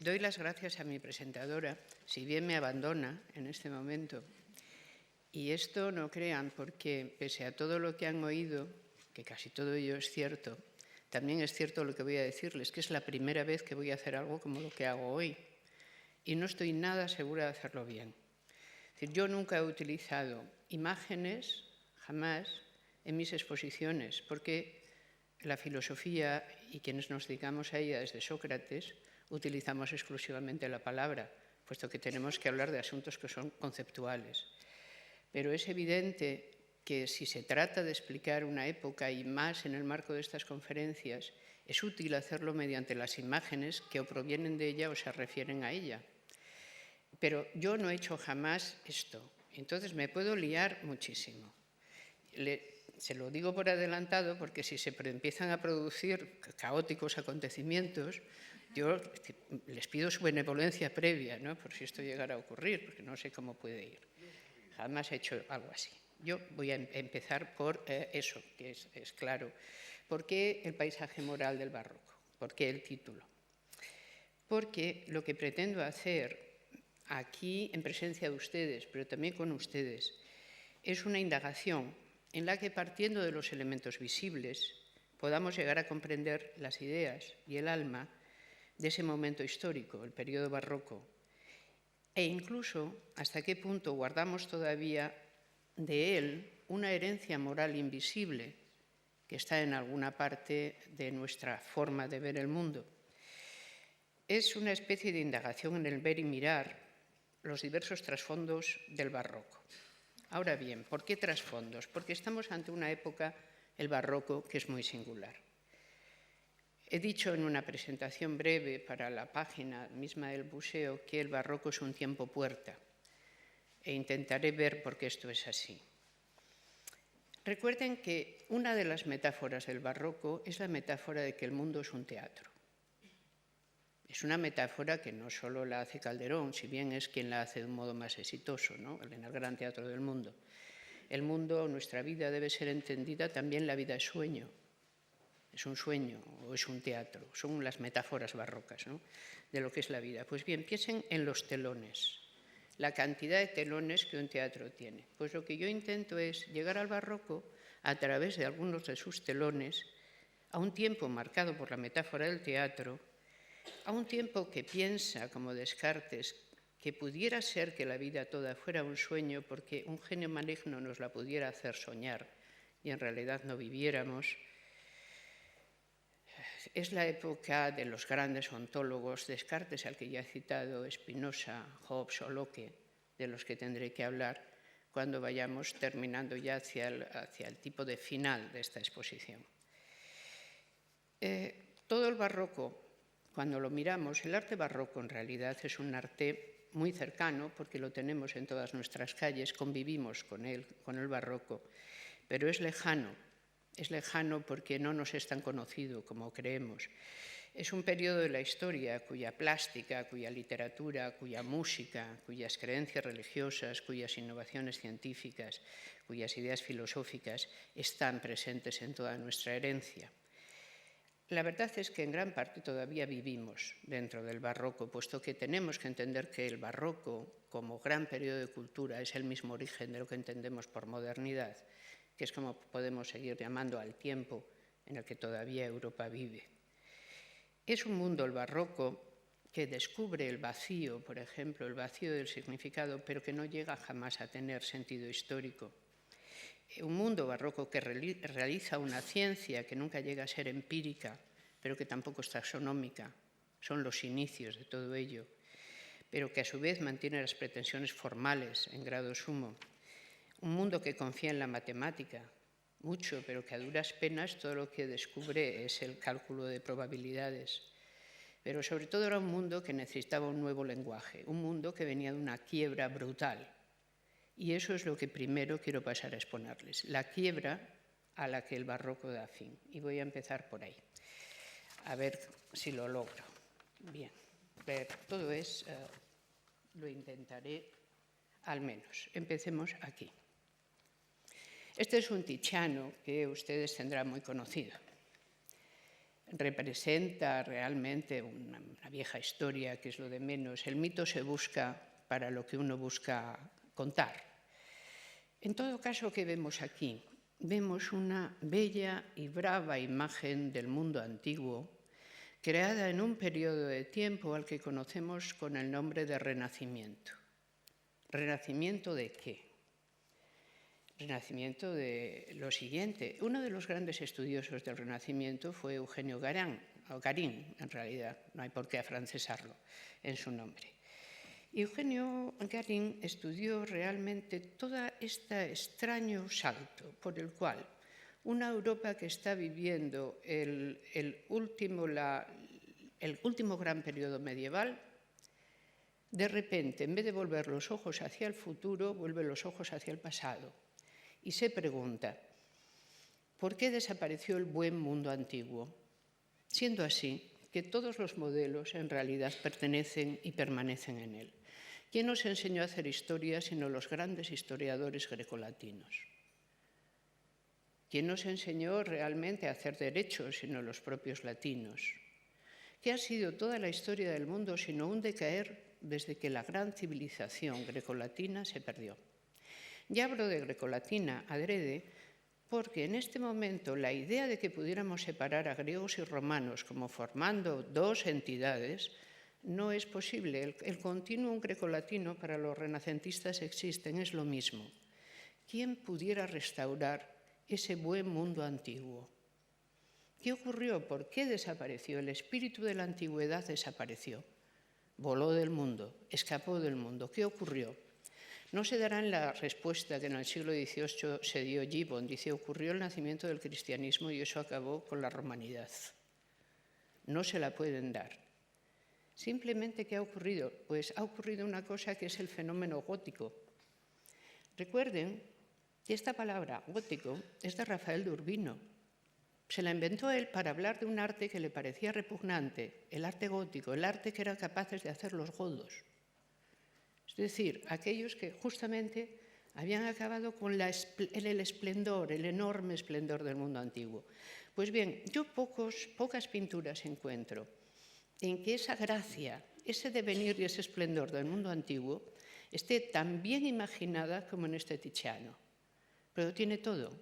Doy las gracias a mi presentadora, si bien me abandona en este momento. Y esto no crean, porque pese a todo lo que han oído, que casi todo ello es cierto, también es cierto lo que voy a decirles, que es la primera vez que voy a hacer algo como lo que hago hoy. Y no estoy nada segura de hacerlo bien. Es decir, yo nunca he utilizado imágenes, jamás, en mis exposiciones, porque la filosofía y quienes nos dedicamos a ella desde Sócrates utilizamos exclusivamente la palabra, puesto que tenemos que hablar de asuntos que son conceptuales. Pero es evidente que si se trata de explicar una época y más en el marco de estas conferencias, es útil hacerlo mediante las imágenes que o provienen de ella o se refieren a ella. Pero yo no he hecho jamás esto, entonces me puedo liar muchísimo. Se lo digo por adelantado porque si se empiezan a producir caóticos acontecimientos, yo les pido su benevolencia previa, ¿no? Por si esto llegara a ocurrir, porque no sé cómo puede ir. Jamás he hecho algo así. Yo voy a empezar por eso, que es claro. ¿Por qué el paisaje moral del barroco? ¿Por qué el título? Porque lo que pretendo hacer aquí, en presencia de ustedes, pero también con ustedes, es una indagación en la que, partiendo de los elementos visibles, podamos llegar a comprender las ideas y el alma de ese momento histórico, el periodo barroco, e incluso hasta qué punto guardamos todavía de él una herencia moral invisible que está en alguna parte de nuestra forma de ver el mundo. Es una especie de indagación en el ver y mirar los diversos trasfondos del barroco. Ahora bien, ¿por qué trasfondos? Porque estamos ante una época, el barroco, que es muy singular. He dicho en una presentación breve para la página misma del museo que el barroco es un tiempo puerta e intentaré ver por qué esto es así. Recuerden que una de las metáforas del barroco es la metáfora de que el mundo es un teatro. Es una metáfora que no solo la hace Calderón, si bien es quien la hace de un modo más exitoso, ¿no? En el gran teatro del mundo. El mundo, nuestra vida, debe ser entendida también la vida es sueño. Es un sueño o es un teatro. Son las metáforas barrocas, ¿no? De lo que es la vida. Pues bien, piensen en los telones, la cantidad de telones que un teatro tiene. Pues lo que yo intento es llegar al barroco a través de algunos de sus telones a un tiempo marcado por la metáfora del teatro, a un tiempo que piensa, como Descartes, que pudiera ser que la vida toda fuera un sueño porque un genio maligno nos la pudiera hacer soñar y en realidad no viviéramos. Es la época de los grandes ontólogos, Descartes, al que ya he citado, Spinoza, Hobbes o Locke, de los que tendré que hablar cuando vayamos terminando ya hacia el tipo de final de esta exposición. Todo el barroco, cuando lo miramos, el arte barroco en realidad es un arte muy cercano porque lo tenemos en todas nuestras calles, convivimos con él, con el barroco, pero es lejano porque no nos es tan conocido como creemos. Es un periodo de la historia cuya plástica, cuya literatura, cuya música, cuyas creencias religiosas, cuyas innovaciones científicas, cuyas ideas filosóficas están presentes en toda nuestra herencia. La verdad es que en gran parte todavía vivimos dentro del barroco, puesto que tenemos que entender que el barroco, como gran periodo de cultura, es el mismo origen de lo que entendemos por modernidad, que es como podemos seguir llamando al tiempo en el que todavía Europa vive. Es un mundo, el barroco, que descubre el vacío, por ejemplo, el vacío del significado, pero que no llega jamás a tener sentido histórico. Un mundo barroco que realiza una ciencia que nunca llega a ser empírica, pero que tampoco es taxonómica, son los inicios de todo ello, pero que a su vez mantiene las pretensiones formales en grado sumo. Un mundo que confía en la matemática, mucho, pero que a duras penas todo lo que descubre es el cálculo de probabilidades. Pero sobre todo era un mundo que necesitaba un nuevo lenguaje, un mundo que venía de una quiebra brutal. Y eso es lo que primero quiero pasar a exponerles, la quiebra a la que el barroco da fin. Y voy a empezar por ahí, a ver si lo logro. Bien, todo lo intentaré al menos. Empecemos aquí. Este es un Tiziano que ustedes tendrán muy conocido. representa realmente una vieja historia, que es lo de menos. El mito se busca para lo que uno busca contar. En todo caso, ¿qué vemos aquí? Vemos una bella y brava imagen del mundo antiguo, creada en un periodo de tiempo al que conocemos con el nombre de Renacimiento. ¿Renacimiento de qué? Renacimiento de lo siguiente. Uno de los grandes estudiosos del Renacimiento fue Eugenio Garín, en realidad, no hay por qué afrancesarlo en su nombre. Eugenio Garín estudió realmente todo este extraño salto por el cual una Europa que está viviendo el último gran periodo medieval, de repente, en vez de volver los ojos hacia el futuro, vuelve los ojos hacia el pasado y se pregunta, ¿por qué desapareció el buen mundo antiguo? Siendo así que todos los modelos en realidad pertenecen y permanecen en él. ¿Quién nos enseñó a hacer historia sino los grandes historiadores grecolatinos? ¿Quién nos enseñó realmente a hacer derecho sino los propios latinos? ¿Qué ha sido toda la historia del mundo sino un decaer desde que la gran civilización grecolatina se perdió? Ya hablo de grecolatina adrede porque en este momento la idea de que pudiéramos separar a griegos y romanos como formando dos entidades no es posible. El continuum grecolatino para los renacentistas existen, es lo mismo. ¿Quién pudiera restaurar ese buen mundo antiguo? ¿Qué ocurrió? ¿Por qué desapareció? El espíritu de la antigüedad desapareció. Voló del mundo, escapó del mundo. ¿Qué ocurrió? No se darán la respuesta que en el siglo XVIII se dio Gibbon. Dice, ocurrió el nacimiento del cristianismo y eso acabó con la romanidad. No se la pueden dar. Simplemente, ¿qué ha ocurrido? Pues ha ocurrido una cosa que es el fenómeno gótico. Recuerden que esta palabra gótico es de Rafael de Urbino. Se la inventó él para hablar de un arte que le parecía repugnante, el arte gótico, el arte que eran capaces de hacer los godos. Es decir, aquellos que justamente habían acabado con el esplendor, el enorme esplendor del mundo antiguo. Pues bien, yo pocas pinturas encuentro en que esa gracia, ese devenir y ese esplendor del mundo antiguo esté tan bien imaginada como en este Tiziano. Pero tiene todo.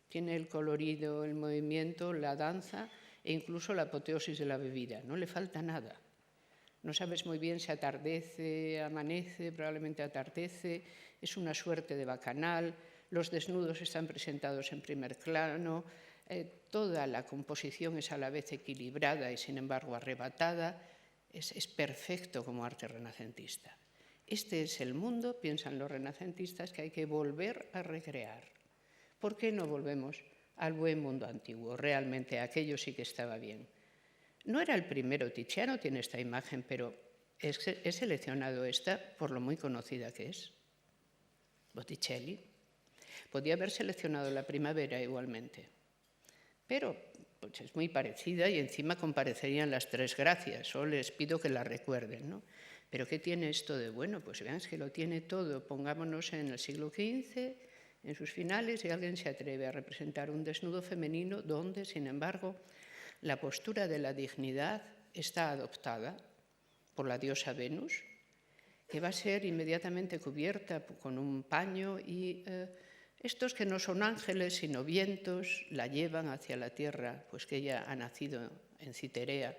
Tiene el colorido, el movimiento, la danza e incluso la apoteosis de la bebida. No le falta nada. No sabes muy bien si atardece, amanece, probablemente atardece. Es una suerte de bacanal. Los desnudos están presentados en primer plano. Toda la composición es a la vez equilibrada y sin embargo arrebatada. Es perfecto como arte renacentista. Este es el mundo, piensan los renacentistas, que hay que volver a recrear. ¿Por qué no volvemos al buen mundo antiguo? Realmente aquello sí que estaba bien. No era el primero, Tiziano tiene esta imagen, pero he seleccionado esta por lo muy conocida que es. Botticelli. Podía haber seleccionado la primavera igualmente, pero pues, es muy parecida y encima comparecerían las tres gracias. Solo les pido que la recuerden, ¿no? ¿Pero qué tiene esto de bueno? Pues vean, es que lo tiene todo. Pongámonos en el siglo XV, en sus finales, y alguien se atreve a representar un desnudo femenino donde, sin embargo, la postura de la dignidad está adoptada por la diosa Venus, que va a ser inmediatamente cubierta con un paño y estos que no son ángeles sino vientos la llevan hacia la tierra, pues que ella ha nacido en Citerea,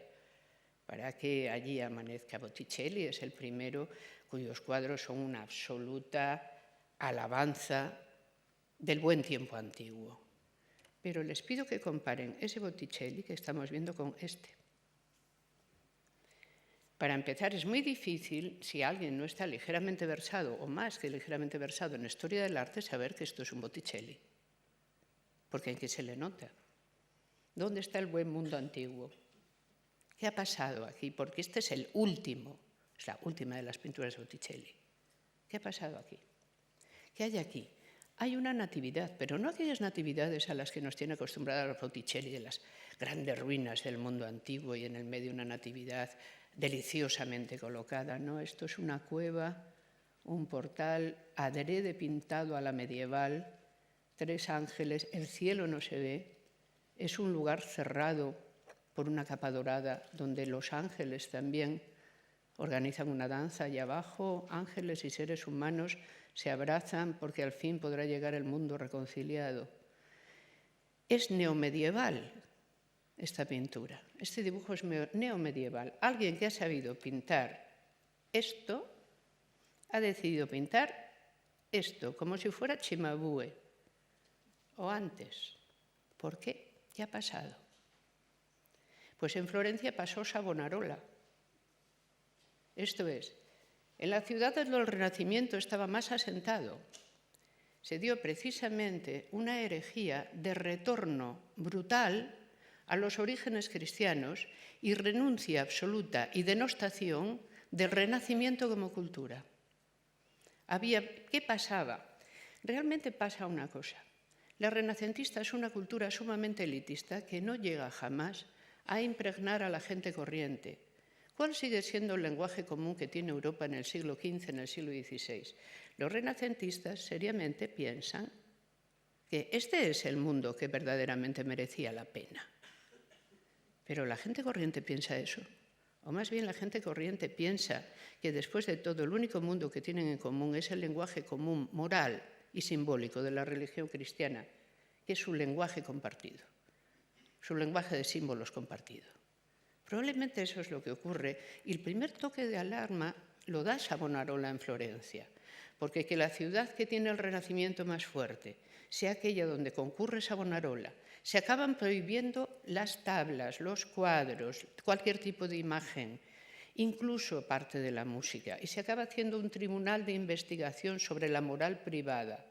para que allí amanezca. Botticelli es el primero cuyos cuadros son una absoluta alabanza del buen tiempo antiguo. Pero les pido que comparen ese Botticelli que estamos viendo con este. Para empezar, es muy difícil, si alguien no está ligeramente versado, o más que ligeramente versado en historia del arte, saber que esto es un Botticelli. Porque ¿en qué se le nota? ¿Dónde está el buen mundo antiguo? ¿Qué ha pasado aquí? Porque este es el último, es la última de las pinturas de Botticelli. ¿Qué ha pasado aquí? ¿Qué hay aquí? Hay una natividad, pero no aquellas natividades a las que nos tiene acostumbrados Botticelli de las grandes ruinas del mundo antiguo y en el medio una natividad deliciosamente colocada. No, esto es una cueva, un portal adrede pintado a la medieval, tres ángeles, el cielo no se ve, es un lugar cerrado por una capa dorada, donde los ángeles también organizan una danza y abajo ángeles y seres humanos se abrazan porque al fin podrá llegar el mundo reconciliado. Es neomedieval esta pintura, este dibujo es neomedieval. Alguien que ha sabido pintar esto ha decidido pintar esto como si fuera Cimabue o antes. ¿Por qué? ¿Qué ha pasado? Pues en Florencia pasó Savonarola. Esto es, en la ciudad del Renacimiento estaba más asentado. Se dio precisamente una herejía de retorno brutal a los orígenes cristianos y renuncia absoluta y denostación del Renacimiento como cultura. ¿Qué pasaba? Realmente pasa una cosa. La renacentista es una cultura sumamente elitista que no llega jamás a impregnar a la gente corriente. ¿Cuál sigue siendo el lenguaje común que tiene Europa en el siglo XV, en el siglo XVI? Los renacentistas seriamente piensan que este es el mundo que verdaderamente merecía la pena. Pero la gente corriente piensa eso. O más bien la gente corriente piensa que después de todo el único mundo que tienen en común es el lenguaje común, moral y simbólico de la religión cristiana, que es su lenguaje compartido, su lenguaje de símbolos compartido. Probablemente eso es lo que ocurre y el primer toque de alarma lo da Savonarola en Florencia, porque que la ciudad que tiene el Renacimiento más fuerte sea aquella donde concurre Savonarola, se acaban prohibiendo las tablas, los cuadros, cualquier tipo de imagen, incluso parte de la música, y se acaba haciendo un tribunal de investigación sobre la moral privada,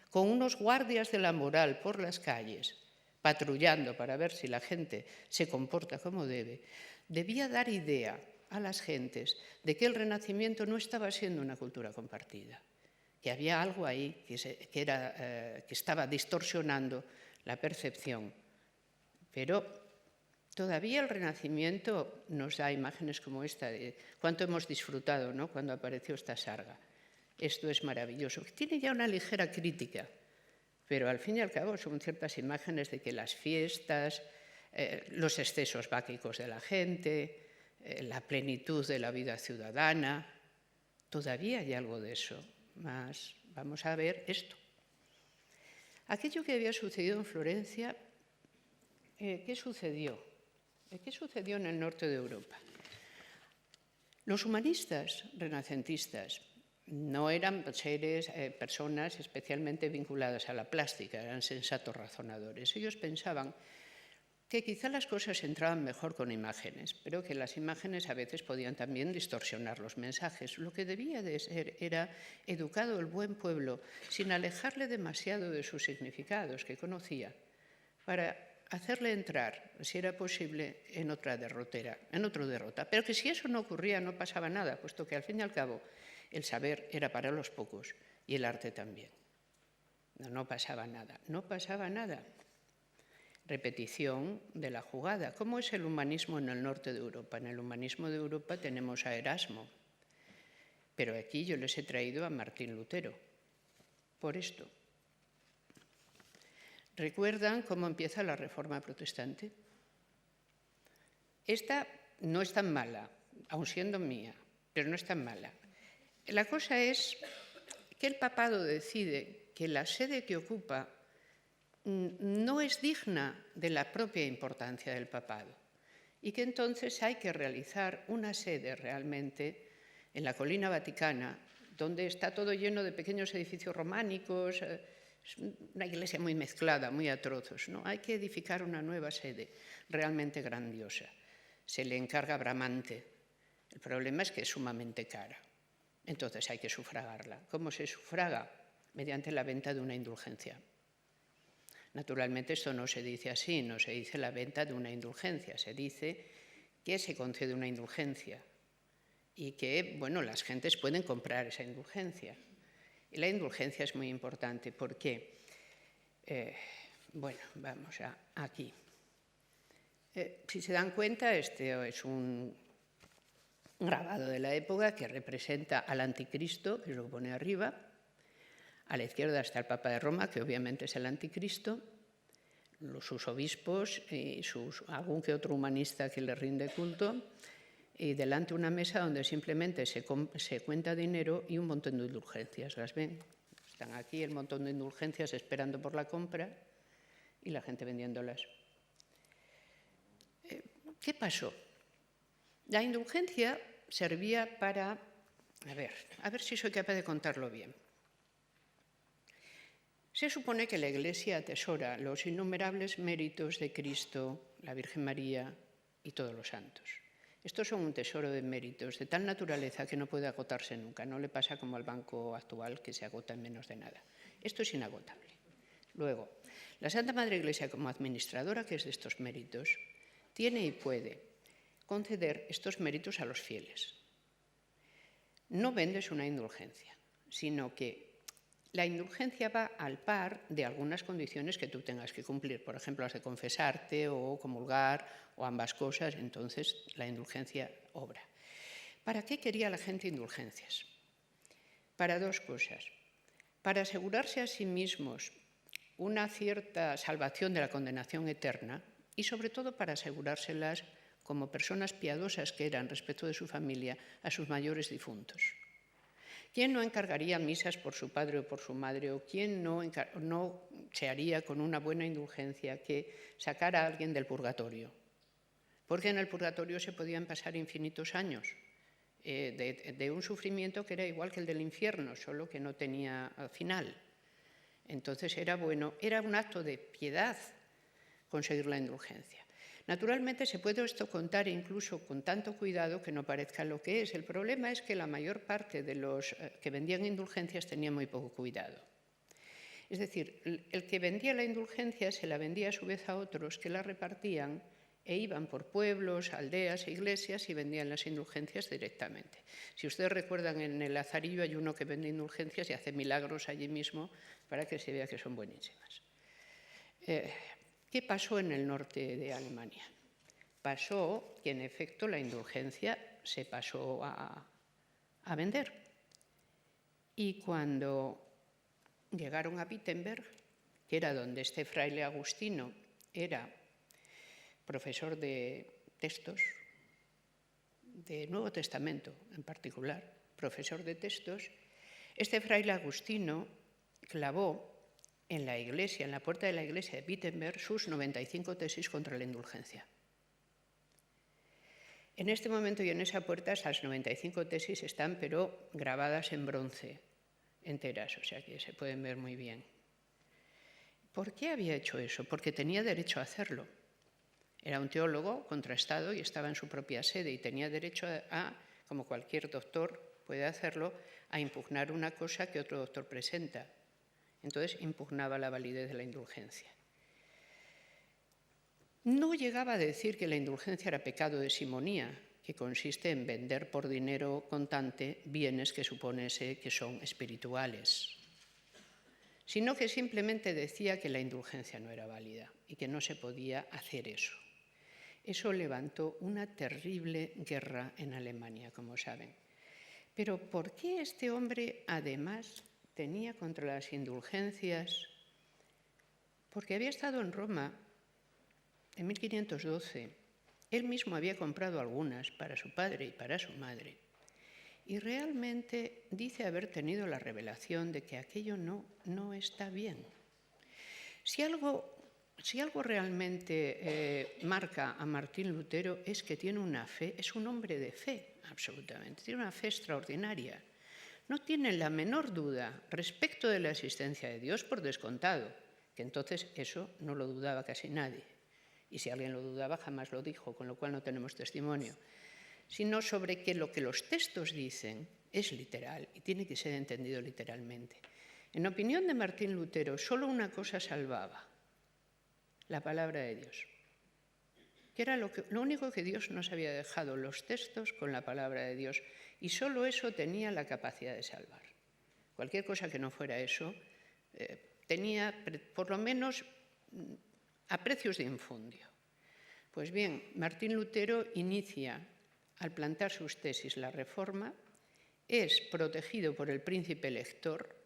con unos guardias de la moral por las calles, patrullando para ver si la gente se comporta como debe, debía dar idea a las gentes de que el Renacimiento no estaba siendo una cultura compartida, que había algo ahí que estaba distorsionando la percepción. Pero todavía el Renacimiento nos da imágenes como esta, de cuánto hemos disfrutado, ¿no?, cuando apareció esta sarga. Esto es maravilloso. Tiene ya una ligera crítica, pero al fin y al cabo son ciertas imágenes de que las fiestas, los excesos báquicos de la gente, la plenitud de la vida ciudadana, todavía hay algo de eso. Mas vamos a ver esto. Aquello que había sucedido en Florencia, ¿qué sucedió? ¿Qué sucedió en el norte de Europa? Los humanistas renacentistas no eran personas especialmente vinculadas a la plástica, eran sensatos razonadores. Ellos pensaban que quizá las cosas entraban mejor con imágenes, pero que las imágenes a veces podían también distorsionar los mensajes. Lo que debía de ser era educado el buen pueblo sin alejarle demasiado de sus significados que conocía, para hacerle entrar, si era posible, en otra derrota. Pero que si eso no ocurría no pasaba nada, puesto que al fin y al cabo el saber era para los pocos y el arte también. No pasaba nada, no pasaba nada. Repetición de la jugada. ¿Cómo es el humanismo en el norte de Europa? En el humanismo de Europa tenemos a Erasmo, pero aquí yo les he traído a Martín Lutero. Por esto. ¿Recuerdan cómo empieza la Reforma Protestante? Esta no es tan mala, aun siendo mía, pero no es tan mala. La cosa es que el papado decide que la sede que ocupa no es digna de la propia importancia del papado y que entonces hay que realizar una sede realmente en la colina vaticana, donde está todo lleno de pequeños edificios románicos, es una iglesia muy mezclada, muy a trozos, ¿no? Hay que edificar una nueva sede realmente grandiosa. Se le encarga a Bramante. El problema es que es sumamente cara. Entonces hay que sufragarla. ¿Cómo se sufraga? Mediante la venta de una indulgencia. Naturalmente esto no se dice así, no se dice la venta de una indulgencia, se dice que se concede una indulgencia y que, bueno, las gentes pueden comprar esa indulgencia. Y la indulgencia es muy importante porque, bueno, vamos aquí. Si se dan cuenta, este es un grabado de la época que representa al anticristo, que lo pone arriba. A la izquierda está el Papa de Roma, que obviamente es el anticristo. sus obispos y algún que otro humanista que le rinde culto, y delante una mesa donde simplemente se cuenta dinero y un montón de indulgencias. ¿Las ven? Están aquí el montón de indulgencias esperando por la compra y la gente vendiéndolas. ¿Qué pasó? La indulgencia servía para... A ver si soy capaz de contarlo bien. Se supone que la Iglesia atesora los innumerables méritos de Cristo, la Virgen María y todos los santos. Estos son un tesoro de méritos de tal naturaleza que no puede agotarse nunca. No le pasa como al banco actual, que se agota en menos de nada. Esto es inagotable. Luego, la Santa Madre Iglesia, como administradora que es de estos méritos, tiene y puede conceder estos méritos a los fieles. No vendes una indulgencia, sino que la indulgencia va al par de algunas condiciones que tú tengas que cumplir. Por ejemplo, has de confesarte o comulgar o ambas cosas, entonces la indulgencia obra. ¿Para qué quería la gente indulgencias? Para dos cosas. Para asegurarse a sí mismos una cierta salvación de la condenación eterna y sobre todo para asegurárselas como personas piadosas que eran respecto de su familia a sus mayores difuntos. ¿Quién no encargaría misas por su padre o por su madre? ¿O quién no se haría con una buena indulgencia que sacara a alguien del purgatorio? Porque en el purgatorio se podían pasar infinitos años de un sufrimiento que era igual que el del infierno, solo que no tenía final. Entonces era bueno, era un acto de piedad conseguir la indulgencia. Naturalmente se puede esto contar incluso con tanto cuidado que no parezca lo que es. El problema es que la mayor parte de los que vendían indulgencias tenían muy poco cuidado. Es decir, el que vendía la indulgencia se la vendía a su vez a otros que la repartían e iban por pueblos, aldeas e iglesias y vendían las indulgencias directamente. Si ustedes recuerdan, en el Lazarillo hay uno que vende indulgencias y hace milagros allí mismo para que se vea que son buenísimas. ¿Qué pasó en el norte de Alemania? Pasó que, en efecto, la indulgencia se pasó a vender. Y cuando llegaron a Wittenberg, que era donde este fraile agustino era profesor de textos, de Nuevo Testamento en particular, profesor de textos, este fraile agustino clavó en la iglesia, en la puerta de la iglesia de Wittenberg, sus 95 tesis contra la indulgencia. En este momento y en esa puerta esas 95 tesis están, pero grabadas en bronce, enteras, o sea que se pueden ver muy bien. ¿Por qué había hecho eso? Porque tenía derecho a hacerlo. Era un teólogo contrastado y estaba en su propia sede y tenía derecho a, como cualquier doctor puede hacerlo, a impugnar una cosa que otro doctor presenta. Entonces impugnaba la validez de la indulgencia. No llegaba a decir que la indulgencia era pecado de simonía, que consiste en vender por dinero contante bienes que supónese que son espirituales, sino que simplemente decía que la indulgencia no era válida y que no se podía hacer eso. Eso levantó una terrible guerra en Alemania, como saben. Pero ¿por qué este hombre, además, tenía contra las indulgencias? Porque había estado en Roma en 1512. Él mismo había comprado algunas para su padre y para su madre. Y realmente dice haber tenido la revelación de que aquello no está bien. Si algo realmente marca a Martín Lutero es que tiene una fe, es un hombre de fe, absolutamente. Tiene una fe extraordinaria. No tiene la menor duda respecto de la existencia de Dios, por descontado, que entonces eso no lo dudaba casi nadie. Y si alguien lo dudaba, jamás lo dijo, con lo cual no tenemos testimonio. Sino sobre que lo que los textos dicen es literal y tiene que ser entendido literalmente. En opinión de Martín Lutero, solo una cosa salvaba: la palabra de Dios, que era lo único que Dios nos había dejado, los textos con la palabra de Dios, y solo eso tenía la capacidad de salvar. Cualquier cosa que no fuera eso tenía, por lo menos, a precios de infundio. Pues bien, Martín Lutero inicia, al plantear sus tesis, la Reforma, es protegido por el príncipe elector,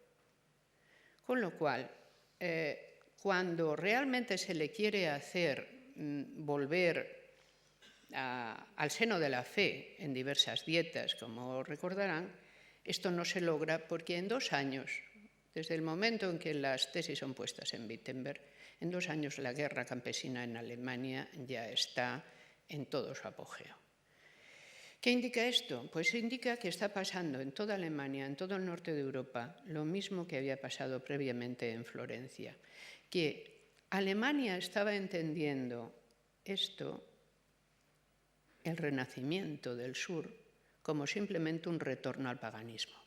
con lo cual cuando realmente se le quiere hacer volver al seno de la fe en diversas dietas, como recordarán, esto no se logra porque en 2 años, desde el momento en que las tesis son puestas en Wittenberg, en 2 años la guerra campesina en Alemania ya está en todo su apogeo. ¿Qué indica esto? Pues indica que está pasando en toda Alemania, en todo el norte de Europa, lo mismo que había pasado previamente en Florencia, que Alemania estaba entendiendo esto, el renacimiento del sur, como simplemente un retorno al paganismo.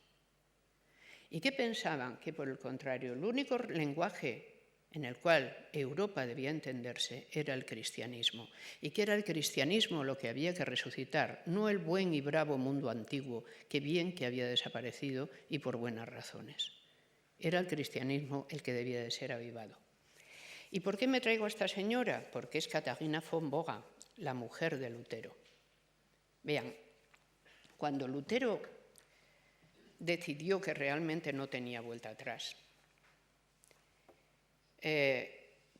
¿Y qué pensaban? Que por el contrario, el único lenguaje en el cual Europa debía entenderse era el cristianismo, y que era el cristianismo lo que había que resucitar, no el buen y bravo mundo antiguo, que bien que había desaparecido y por buenas razones. Era el cristianismo el que debía de ser avivado. ¿Y por qué me traigo a esta señora? Porque es Katharina von Bora, la mujer de Lutero. Vean, cuando Lutero decidió que realmente no tenía vuelta atrás,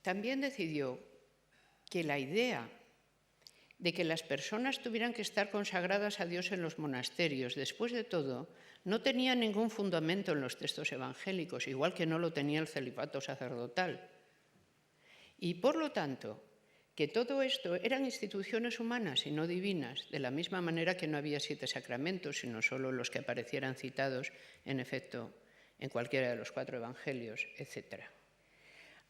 también decidió que la idea de que las personas tuvieran que estar consagradas a Dios en los monasterios, después de todo, no tenía ningún fundamento en los textos evangélicos, igual que no lo tenía el celibato sacerdotal. Y por lo tanto, que todo esto eran instituciones humanas y no divinas, de la misma manera que no había 7 sacramentos, sino solo los que aparecieran citados, en efecto, en cualquiera de los 4 evangelios, etc.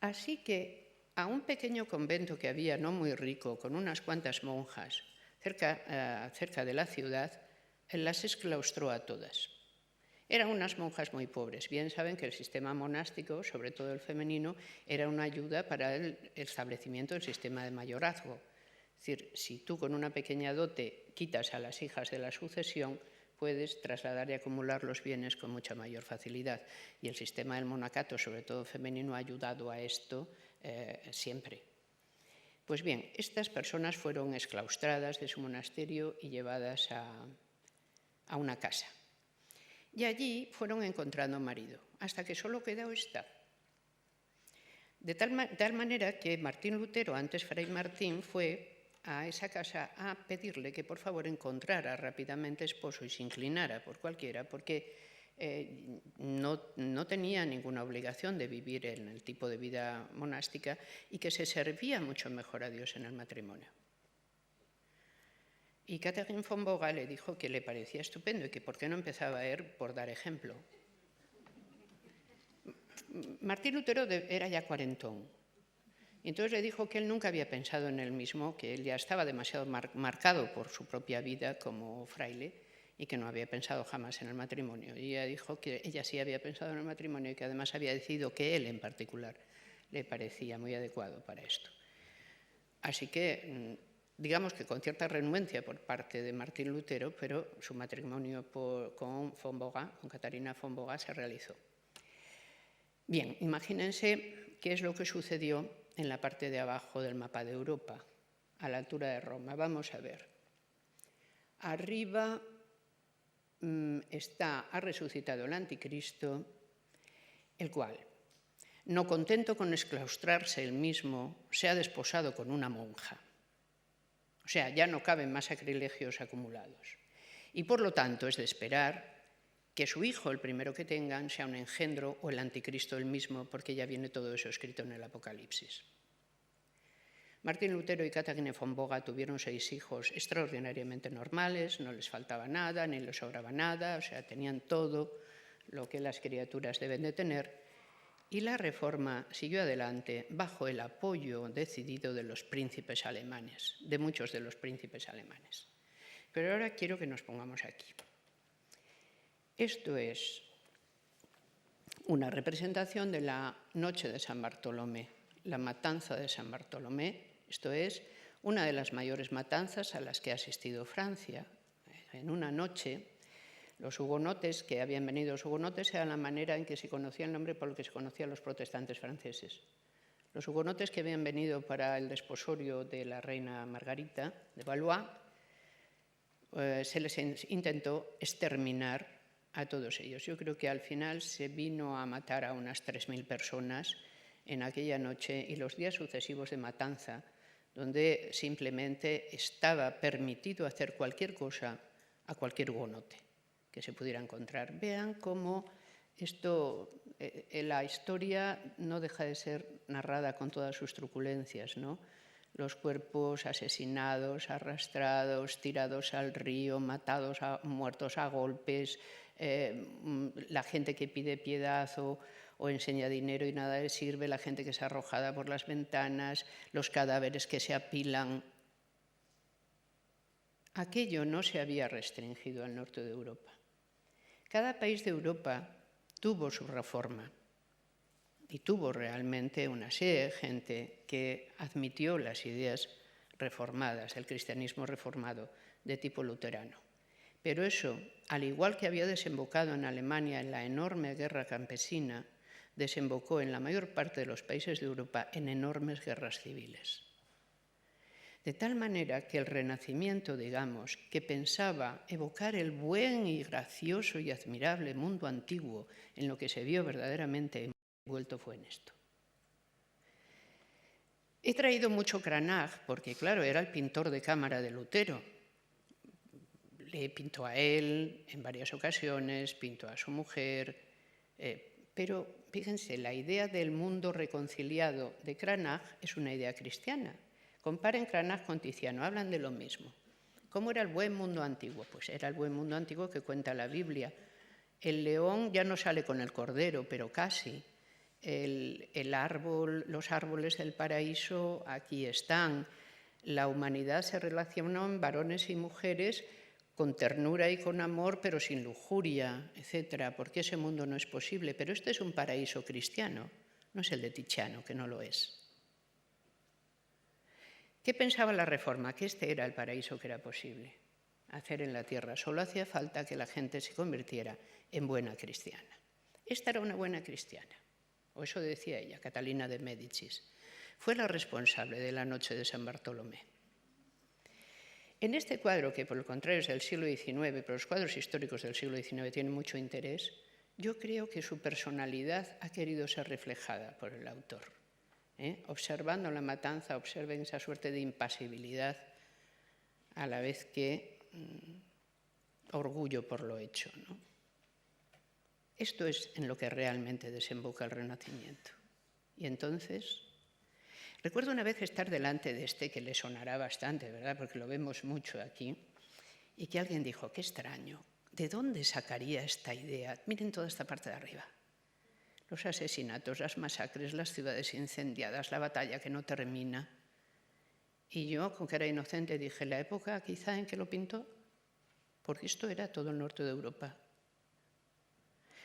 Así que a un pequeño convento que había, no muy rico, con unas cuantas monjas, cerca de la ciudad, las exclaustró a todas. Eran unas monjas muy pobres. Bien saben que el sistema monástico, sobre todo el femenino, era una ayuda para el establecimiento del sistema de mayorazgo. Es decir, si tú con una pequeña dote quitas a las hijas de la sucesión, puedes trasladar y acumular los bienes con mucha mayor facilidad. Y el sistema del monacato, sobre todo femenino, ha ayudado a esto siempre. Pues bien, estas personas fueron exclaustradas de su monasterio y llevadas a una casa. Y allí fueron encontrando marido, hasta que solo quedó esta. De tal manera que Martín Lutero, antes Fray Martín, fue a esa casa a pedirle que por favor encontrara rápidamente esposo y se inclinara por cualquiera, porque no tenía ninguna obligación de vivir en el tipo de vida monástica y que se servía mucho mejor a Dios en el matrimonio. Y Katharina von Bora le dijo que le parecía estupendo y que por qué no empezaba él por dar ejemplo. Martín Lutero era ya cuarentón. Y entonces le dijo que él nunca había pensado en él mismo, que él ya estaba demasiado marcado por su propia vida como fraile y que no había pensado jamás en el matrimonio. Y ella dijo que ella sí había pensado en el matrimonio y que además había decidido que él en particular le parecía muy adecuado para esto. Así que, digamos que con cierta renuencia por parte de Martín Lutero, pero su matrimonio con Katharina von Bora se realizó. Bien, imagínense qué es lo que sucedió en la parte de abajo del mapa de Europa, a la altura de Roma. Vamos a ver. Arriba ha resucitado el anticristo, el cual, no contento con exclaustrarse él mismo, se ha desposado con una monja. O sea, ya no caben más sacrilegios acumulados. Y por lo tanto es de esperar que su hijo, el primero que tengan, sea un engendro o el anticristo él mismo, porque ya viene todo eso escrito en el Apocalipsis. Martín Lutero y Katharina von Bora tuvieron 6 hijos extraordinariamente normales, no les faltaba nada, ni les sobraba nada, o sea, tenían todo lo que las criaturas deben de tener, y la Reforma siguió adelante bajo el apoyo decidido de los príncipes alemanes, de muchos de los príncipes alemanes. Pero ahora quiero que nos pongamos aquí. Esto es una representación de la noche de San Bartolomé, la matanza de San Bartolomé. Esto es una de las mayores matanzas a las que ha asistido Francia. En una noche, los hugonotes, que habían venido los hugonotes, era la manera en que se conocía el nombre por el que se conocían los protestantes franceses. Los hugonotes que habían venido para el desposorio de la reina Margarita de Valois, se les intentó exterminar a todos ellos. Yo creo que al final se vino a matar a unas 3.000 personas en aquella noche y los días sucesivos de matanza, donde simplemente estaba permitido hacer cualquier cosa a cualquier hugonote que se pudiera encontrar. Vean cómo la historia no deja de ser narrada con todas sus truculencias, ¿no? Los cuerpos asesinados, arrastrados, tirados al río, muertos a golpes, la gente que pide piedad o enseña dinero y nada le sirve, la gente que es arrojada por las ventanas, los cadáveres que se apilan. Aquello no se había restringido al norte de Europa. Cada país de Europa tuvo su reforma y tuvo realmente una serie de gente que admitió las ideas reformadas, el cristianismo reformado de tipo luterano. Pero eso, al igual que había desembocado en Alemania en la enorme guerra campesina, desembocó en la mayor parte de los países de Europa en enormes guerras civiles. De tal manera que el Renacimiento, digamos, que pensaba evocar el buen y gracioso y admirable mundo antiguo en lo que se vio verdaderamente envuelto fue en esto. He traído mucho Cranach porque, claro, era el pintor de cámara de Lutero. Le pintó a él en varias ocasiones, pintó a su mujer, pero fíjense, la idea del mundo reconciliado de Cranach es una idea cristiana. Comparen Cranach con Tiziano, hablan de lo mismo. ¿Cómo era el buen mundo antiguo? Pues era el buen mundo antiguo que cuenta la Biblia. El león ya no sale con el cordero, pero casi. Los árboles del paraíso aquí están. La humanidad se relacionó en varones y mujeres con ternura y con amor, pero sin lujuria, etc., porque ese mundo no es posible. Pero este es un paraíso cristiano, no es el de Tiziano, que no lo es. ¿Qué pensaba la Reforma? Que este era el paraíso que era posible hacer en la tierra. Solo hacía falta que la gente se convirtiera en buena cristiana. Esta era una buena cristiana, o eso decía ella, Catalina de Médicis. Fue la responsable de la noche de San Bartolomé. En este cuadro, que por el contrario es del siglo XIX, pero los cuadros históricos del siglo XIX tienen mucho interés, yo creo que su personalidad ha querido ser reflejada por el autor. Observando la matanza, observen esa suerte de impasibilidad, a la vez que orgullo por lo hecho, ¿no? Esto es en lo que realmente desemboca el Renacimiento. Y entonces, recuerdo una vez estar delante de este, que le sonará bastante, ¿verdad?, porque lo vemos mucho aquí, y que alguien dijo, qué extraño, ¿de dónde sacaría esta idea? Miren toda esta parte de arriba. Los asesinatos, las masacres, las ciudades incendiadas, la batalla que no termina. Y yo, con que era inocente, dije, la época quizá en que lo pintó, porque esto era todo el norte de Europa.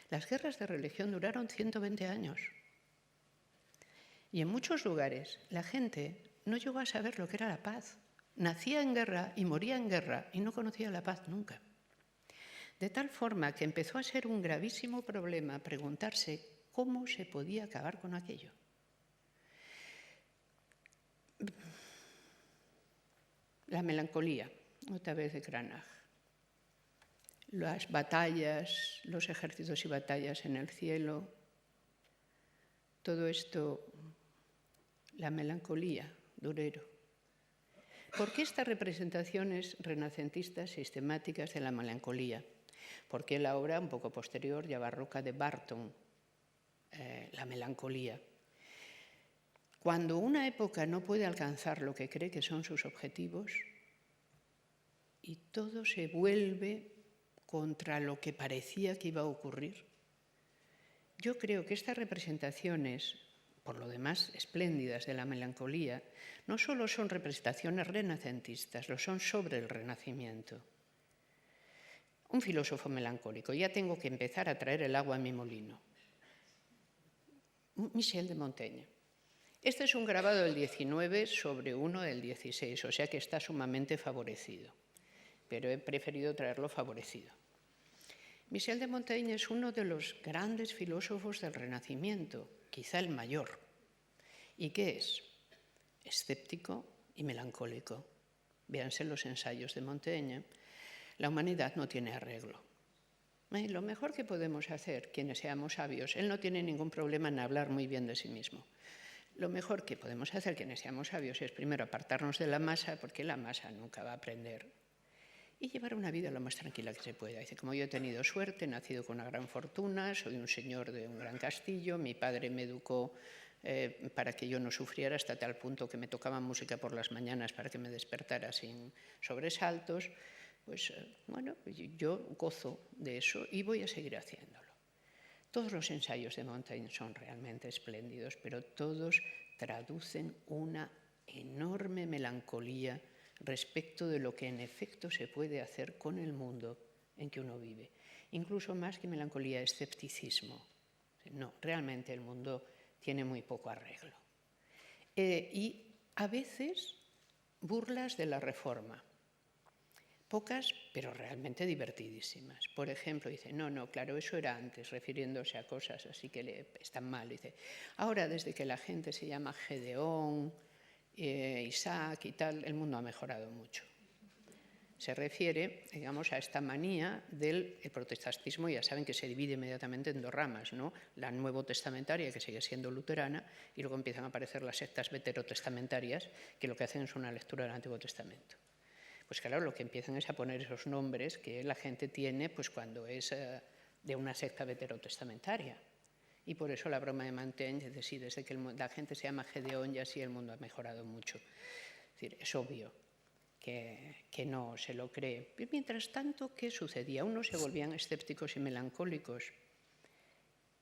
Las guerras de religión duraron 120 años. Y en muchos lugares la gente no llegó a saber lo que era la paz. Nacía en guerra y moría en guerra y no conocía la paz nunca. De tal forma que empezó a ser un gravísimo problema preguntarse cómo se podía acabar con aquello. La melancolía, otra vez de Cranach. Las batallas, los ejércitos y batallas en el cielo, todo esto, la melancolía, Durero. ¿Por qué estas representaciones renacentistas sistemáticas de la melancolía? ¿Por qué la obra un poco posterior, ya barroca, de Barton, la melancolía? Cuando una época no puede alcanzar lo que cree que son sus objetivos y todo se vuelve contra lo que parecía que iba a ocurrir, yo creo que estas representaciones, por lo demás espléndidas, de la melancolía, no solo son representaciones renacentistas, lo son sobre el Renacimiento. Un filósofo melancólico, ya tengo que empezar a traer el agua a mi molino. Michel de Montaigne. Este es un grabado del 19 sobre uno del 16, o sea que está sumamente favorecido, pero he preferido traerlo favorecido. Michel de Montaigne es uno de los grandes filósofos del Renacimiento, quizá el mayor. ¿Y qué es? Escéptico y melancólico. Véanse los ensayos de Montaigne. La humanidad no tiene arreglo. Lo mejor que podemos hacer, quienes seamos sabios, él no tiene ningún problema en hablar muy bien de sí mismo. Lo mejor que podemos hacer, quienes seamos sabios, es primero apartarnos de la masa, porque la masa nunca va a aprender, y llevar una vida lo más tranquila que se pueda. Dice, como yo he tenido suerte, he nacido con una gran fortuna, soy un señor de un gran castillo, mi padre me educó para que yo no sufriera hasta tal punto que me tocaba música por las mañanas para que me despertara sin sobresaltos. Pues bueno, yo gozo de eso y voy a seguir haciéndolo. Todos los ensayos de Montaigne son realmente espléndidos, pero todos traducen una enorme melancolía respecto de lo que en efecto se puede hacer con el mundo en que uno vive. Incluso más que melancolía, escepticismo. No, realmente el mundo tiene muy poco arreglo. Y a veces burlas de la Reforma. Pocas, pero realmente divertidísimas. Por ejemplo, dice, no, claro, eso era antes, refiriéndose a cosas así que están mal. Dice, ahora desde que la gente se llama Gedeón, Isaac y tal, el mundo ha mejorado mucho. Se refiere, digamos, a esta manía del protestantismo. Ya saben que se divide inmediatamente en dos ramas, ¿no? La nuevo testamentaria, que sigue siendo luterana, y luego empiezan a aparecer las sectas veterotestamentarias, que lo que hacen es una lectura del Antiguo Testamento. Pues claro, lo que empiezan es a poner esos nombres que la gente tiene pues, cuando es de una secta veterotestamentaria. Y por eso la broma de Montaigne dice, sí, desde que la gente se llama Gedeón ya sí el mundo ha mejorado mucho. Es decir, es obvio que no se lo cree. Pero mientras tanto, ¿qué sucedía? Unos se volvían escépticos y melancólicos.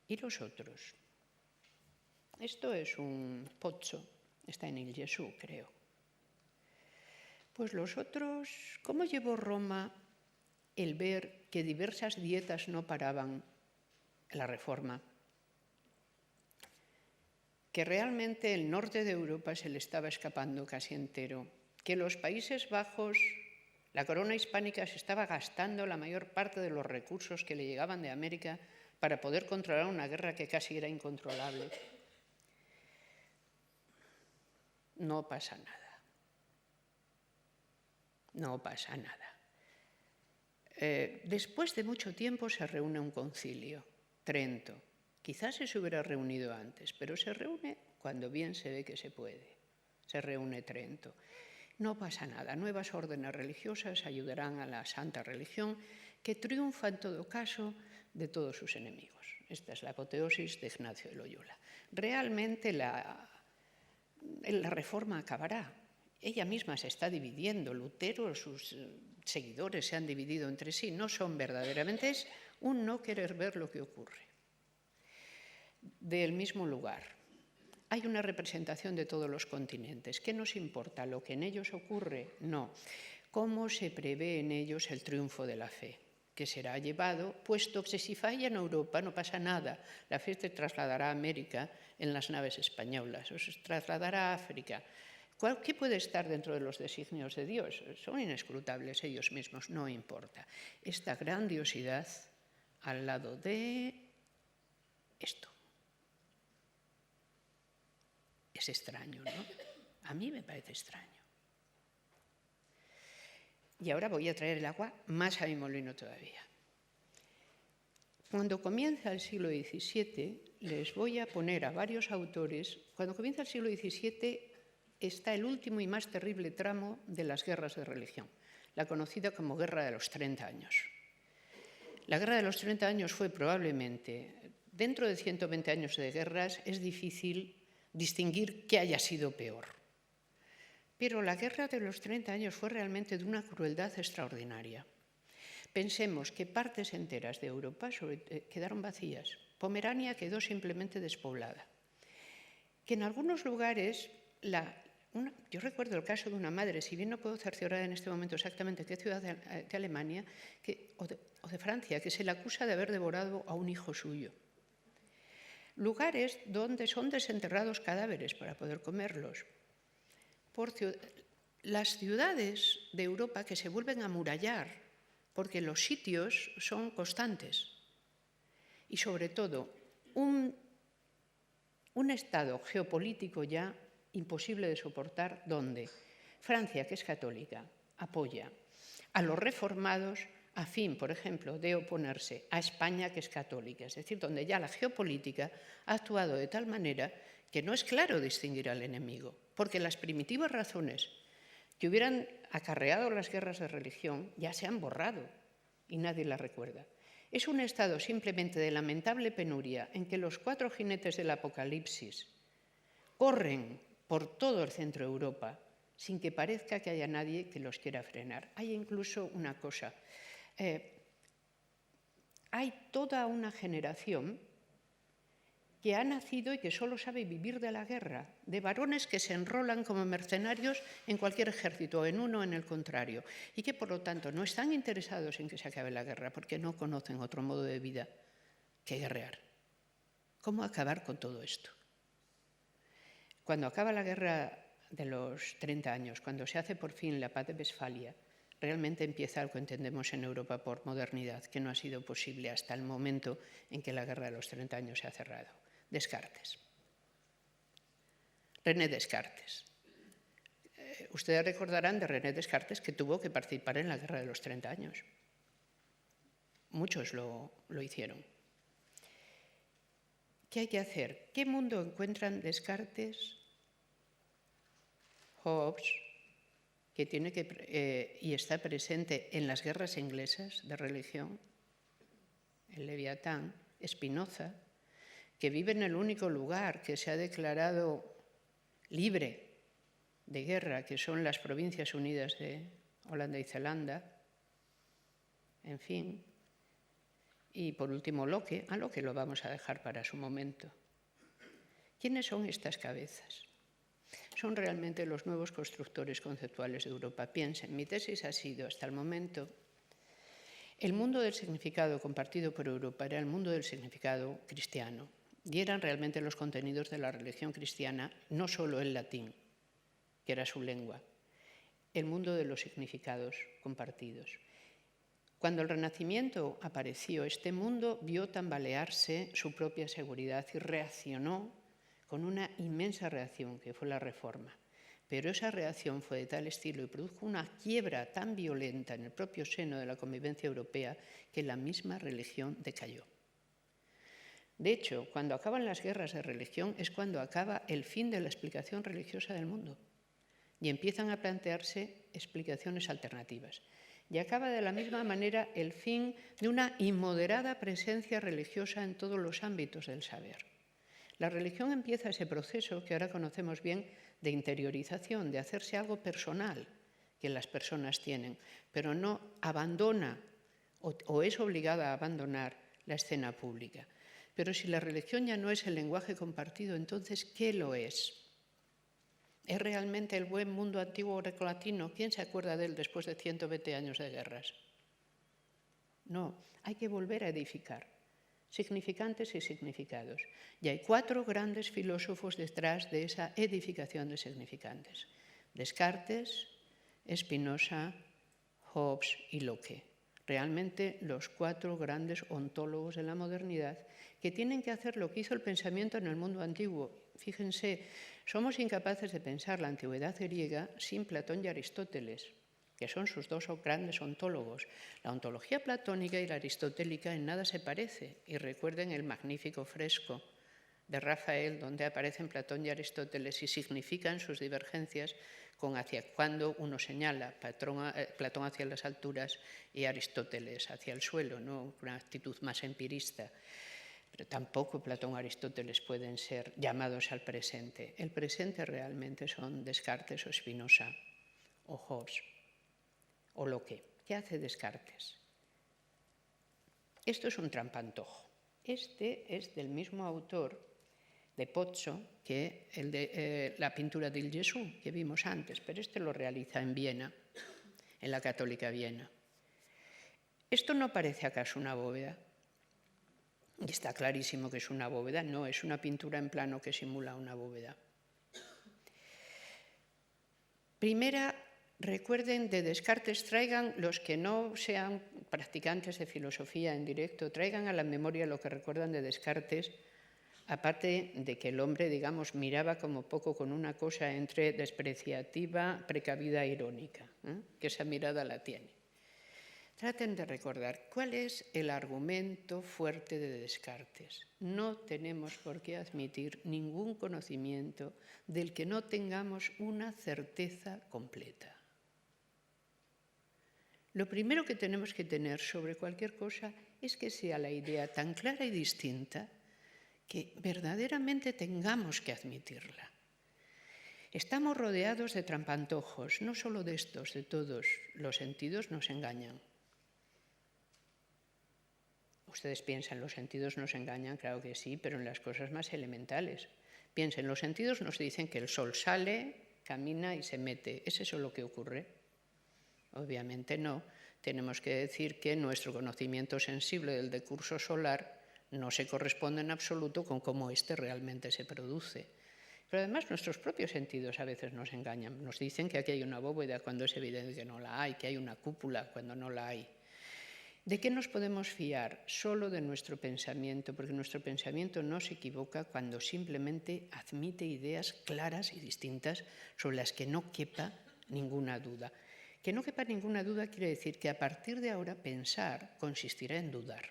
¿Y los otros? Esto es un pozzo, está en Il Gesù, creo. Pues los otros, ¿cómo llevó Roma el ver que diversas dietas no paraban en la Reforma? Que realmente el norte de Europa se le estaba escapando casi entero, que los Países Bajos, la corona hispánica se estaba gastando la mayor parte de los recursos que le llegaban de América para poder controlar una guerra que casi era incontrolable. No pasa nada. No pasa nada. Después de mucho tiempo se reúne un concilio, Trento. Quizás se hubiera reunido antes, pero se reúne cuando bien se ve que se puede. Se reúne Trento. No pasa nada. Nuevas órdenes religiosas ayudarán a la santa religión que triunfa en todo caso de todos sus enemigos. Esta es la apoteosis de Ignacio de Loyola. Realmente la Reforma acabará. Ella misma se está dividiendo, Lutero, sus seguidores se han dividido entre sí, no son verdaderamente, es un no querer ver lo que ocurre. Del mismo lugar, hay una representación de todos los continentes. ¿Qué nos importa? ¿Lo que en ellos ocurre? No. ¿Cómo se prevé en ellos el triunfo de la fe? Que será llevado, puesto que si falla en Europa no pasa nada, la fe se trasladará a América en las naves españolas, o se trasladará a África. ¿Qué puede estar dentro de los designios de Dios? Son inescrutables ellos mismos, no importa. Esta grandiosidad al lado de esto. Es extraño, ¿no? A mí me parece extraño. Y ahora voy a traer el agua más a mi molino todavía. Cuando comienza el siglo XVII, les voy a poner a varios autores. Cuando comienza el siglo XVII, está el último y más terrible tramo de las guerras de religión, la conocida como Guerra de los 30 años. La Guerra de los 30 años fue probablemente, dentro de 120 años de guerras, es difícil distinguir qué haya sido peor. Pero la Guerra de los 30 años fue realmente de una crueldad extraordinaria. Pensemos que partes enteras de Europa quedaron vacías. Pomerania quedó simplemente despoblada. Que en algunos lugares yo recuerdo el caso de una madre, si bien no puedo cerciorar en este momento exactamente qué ciudad de Alemania o de Francia, que se le acusa de haber devorado a un hijo suyo. Lugares donde son desenterrados cadáveres para poder comerlos. Las ciudades de Europa que se vuelven a amurallar porque los sitios son constantes. Y sobre todo, un estado geopolítico ya imposible de soportar, donde Francia, que es católica, apoya a los reformados, a fin, por ejemplo, de oponerse a España, que es católica, es decir, donde ya la geopolítica ha actuado de tal manera que no es claro distinguir al enemigo, porque las primitivas razones que hubieran acarreado las guerras de religión ya se han borrado y nadie las recuerda. Es un estado simplemente de lamentable penuria en que los 4 jinetes del Apocalipsis corren por todo el centro de Europa sin que parezca que haya nadie que los quiera frenar. Hay incluso una cosa. Hay toda una generación que ha nacido y que solo sabe vivir de la guerra, de varones que se enrolan como mercenarios en cualquier ejército, en uno o en el contrario, y que por lo tanto no están interesados en que se acabe la guerra porque no conocen otro modo de vida que guerrear. ¿Cómo acabar con todo esto? Cuando acaba la guerra de los 30 años, cuando se hace por fin la paz de Westfalia, realmente empieza lo que entendemos en Europa por modernidad, que no ha sido posible hasta el momento en que la guerra de los 30 años se ha cerrado. Descartes. René Descartes. Ustedes recordarán de René Descartes que tuvo que participar en la guerra de los 30 años. Muchos lo hicieron. ¿Qué hay que hacer? ¿Qué mundo encuentran Descartes, Hobbes, que tiene y está presente en las guerras inglesas de religión, el Leviatán, Spinoza, que vive en el único lugar que se ha declarado libre de guerra, que son las Provincias Unidas de Holanda y Zelanda, en fin. Y por último Locke, a Locke lo vamos a dejar para su momento. ¿Quiénes son estas cabezas? Son realmente los nuevos constructores conceptuales de Europa. Piensen, mi tesis ha sido hasta el momento, el mundo del significado compartido por Europa era el mundo del significado cristiano y eran realmente los contenidos de la religión cristiana, no solo el latín, que era su lengua, el mundo de los significados compartidos. Cuando el Renacimiento apareció, este mundo vio tambalearse su propia seguridad y reaccionó con una inmensa reacción, que fue la Reforma. Pero esa reacción fue de tal estilo y produjo una quiebra tan violenta en el propio seno de la convivencia europea que la misma religión decayó. De hecho, cuando acaban las guerras de religión es cuando acaba el fin de la explicación religiosa del mundo y empiezan a plantearse explicaciones alternativas. Y acaba de la misma manera el fin de una inmoderada presencia religiosa en todos los ámbitos del saber. La religión empieza ese proceso que ahora conocemos bien de interiorización, de hacerse algo personal que las personas tienen, pero no abandona o es obligada a abandonar la escena pública. Pero si la religión ya no es el lenguaje compartido, entonces, ¿qué lo es? ¿Es realmente el buen mundo antiguo grecolatino? ¿Quién se acuerda de él después de 120 años de guerras? No, hay que volver a edificar significantes y significados. Y hay 4 grandes filósofos detrás de esa edificación de significantes: Descartes, Spinoza, Hobbes y Locke. Realmente los 4 grandes ontólogos de la modernidad que tienen que hacer lo que hizo el pensamiento en el mundo antiguo. Fíjense, somos incapaces de pensar la antigüedad griega sin Platón y Aristóteles, que son sus 2 grandes ontólogos. La ontología platónica y la aristotélica en nada se parece. Y recuerden el magnífico fresco de Rafael, donde aparecen Platón y Aristóteles y significan sus divergencias con hacia cuando uno señala Platón hacia las alturas y Aristóteles hacia el suelo, ¿no? Una actitud más empirista. Pero tampoco Platón o Aristóteles pueden ser llamados al presente. El presente realmente son Descartes o Spinoza o Hobbes o Locke. ¿Qué hace Descartes? Esto es un trampantojo. Este es del mismo autor de Pozzo que el de la pintura del Gesù que vimos antes, pero este lo realiza en Viena, en la Católica Viena. ¿Esto no parece acaso una bóveda? Y está clarísimo que es una bóveda, no, es una pintura en plano que simula una bóveda. Primera, recuerden, de Descartes, traigan, los que no sean practicantes de filosofía en directo, traigan a la memoria lo que recuerdan de Descartes, aparte de que el hombre, digamos, miraba como poco con una cosa entre despreciativa, precavida e irónica, que esa mirada la tiene. traten de recordar cuál es el argumento fuerte de Descartes. No tenemos por qué admitir ningún conocimiento del que no tengamos una certeza completa. Lo primero que tenemos que tener sobre cualquier cosa es que sea la idea tan clara y distinta que verdaderamente tengamos que admitirla. Estamos rodeados de trampantojos, no solo de estos, de todos. Los sentidos nos engañan. Ustedes piensan, los sentidos nos engañan, claro que sí, pero en las cosas más elementales. Piensen, los sentidos nos dicen que el sol sale, camina y se mete. ¿Es eso lo que ocurre? Obviamente no. Tenemos que decir que nuestro conocimiento sensible del decurso solar no se corresponde en absoluto con cómo éste realmente se produce. Pero además nuestros propios sentidos a veces nos engañan. Nos dicen que aquí hay una bóveda cuando es evidente que no la hay, que hay una cúpula cuando no la hay. ¿De qué nos podemos fiar? Solo de nuestro pensamiento, porque nuestro pensamiento no se equivoca cuando simplemente admite ideas claras y distintas sobre las que no quepa ninguna duda. Que no quepa ninguna duda quiere decir que a partir de ahora pensar consistirá en dudar.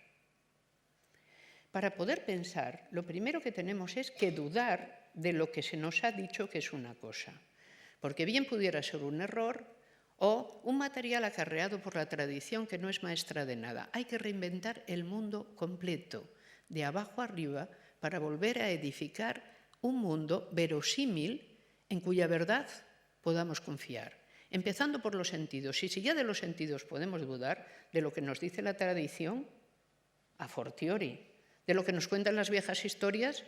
Para poder pensar, lo primero que tenemos es que dudar de lo que se nos ha dicho que es una cosa, porque bien pudiera ser un error o un material acarreado por la tradición que no es maestra de nada. Hay que reinventar el mundo completo, de abajo arriba, para volver a edificar un mundo verosímil en cuya verdad podamos confiar. Empezando por los sentidos. Y si ya de los sentidos podemos dudar, de lo que nos dice la tradición, a fortiori, de lo que nos cuentan las viejas historias,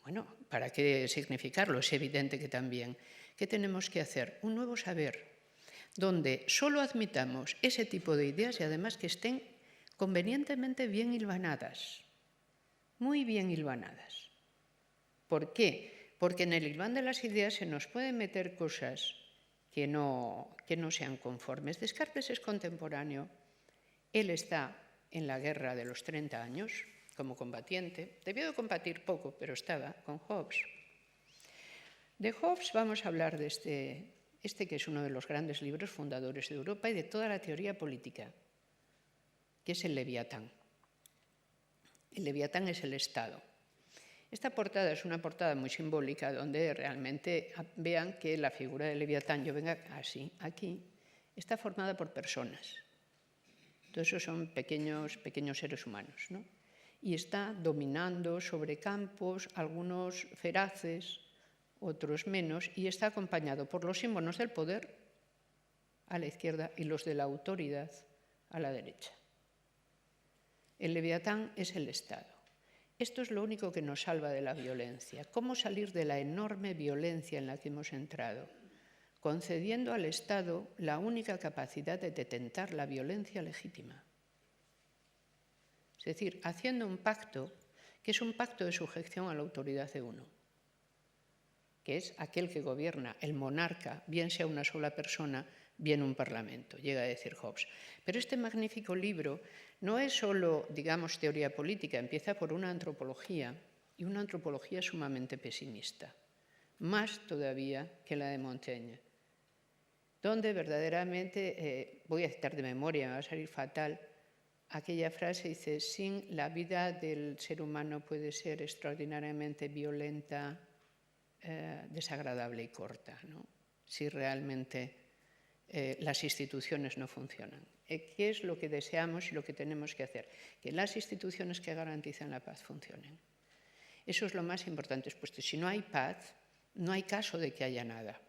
bueno, ¿para qué significarlo? Es evidente que también. ¿Qué tenemos que hacer? Un nuevo saber, donde solo admitamos ese tipo de ideas y además que estén convenientemente bien hilvanadas, muy bien hilvanadas. ¿Por qué? Porque en el hilván de las ideas se nos pueden meter cosas que no sean conformes. Descartes es contemporáneo. Él está en la guerra de los 30 años como combatiente. Debió de combatir poco, pero estaba con Hobbes. De Hobbes vamos a hablar de este que es uno de los grandes libros fundadores de Europa y de toda la teoría política, que es el Leviatán. El Leviatán es el Estado. Esta portada es una portada muy simbólica donde realmente vean que la figura del Leviatán, yo venga así, aquí, está formada por personas. Todos esos son pequeños seres humanos, ¿no? Y está dominando sobre campos, algunos feraces, otros menos, y está acompañado por los símbolos del poder a la izquierda y los de la autoridad a la derecha. El Leviatán es el Estado. Esto es lo único que nos salva de la violencia. ¿Cómo salir de la enorme violencia en la que hemos entrado? Concediendo al Estado la única capacidad de detentar la violencia legítima. Es decir, haciendo un pacto que es un pacto de sujeción a la autoridad de uno, que es aquel que gobierna, el monarca, bien sea una sola persona, bien un parlamento, llega a decir Hobbes. Pero este magnífico libro no es solo, digamos, teoría política, empieza por una antropología, y una antropología sumamente pesimista, más todavía que la de Montaigne, donde verdaderamente, voy a citar de memoria, me va a salir fatal, aquella frase dice, sin la vida del ser humano puede ser extraordinariamente violenta, desagradable y corta, ¿no? Si realmente las instituciones no funcionan. ¿Qué es lo que deseamos y lo que tenemos que hacer? Que las instituciones que garantizan la paz funcionen. Eso es lo más importante, puesto si no hay paz, no hay caso de que haya nada.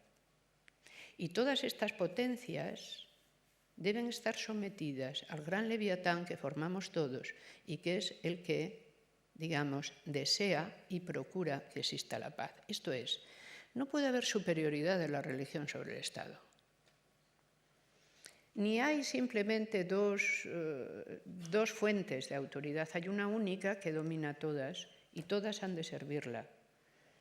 Y todas estas potencias deben estar sometidas al gran Leviatán que formamos todos y que es el que, digamos, desea y procura que exista la paz. Esto es, no puede haber superioridad de la religión sobre el Estado. Ni hay simplemente dos fuentes de autoridad, hay una única que domina todas y todas han de servirla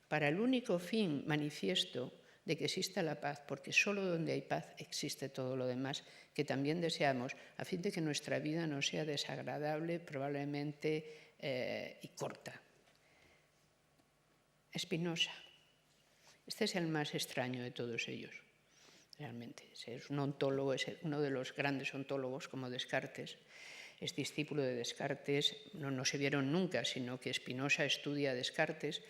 para el único fin manifiesto de que exista la paz, porque solo donde hay paz existe todo lo demás que también deseamos, a fin de que nuestra vida no sea desagradable, probablemente y corta. Spinoza. Este es el más extraño de todos ellos. realmente. Es un ontólogo, es uno de los grandes ontólogos como Descartes. Es discípulo de Descartes, no se vieron nunca, sino que Spinoza estudia a Descartes.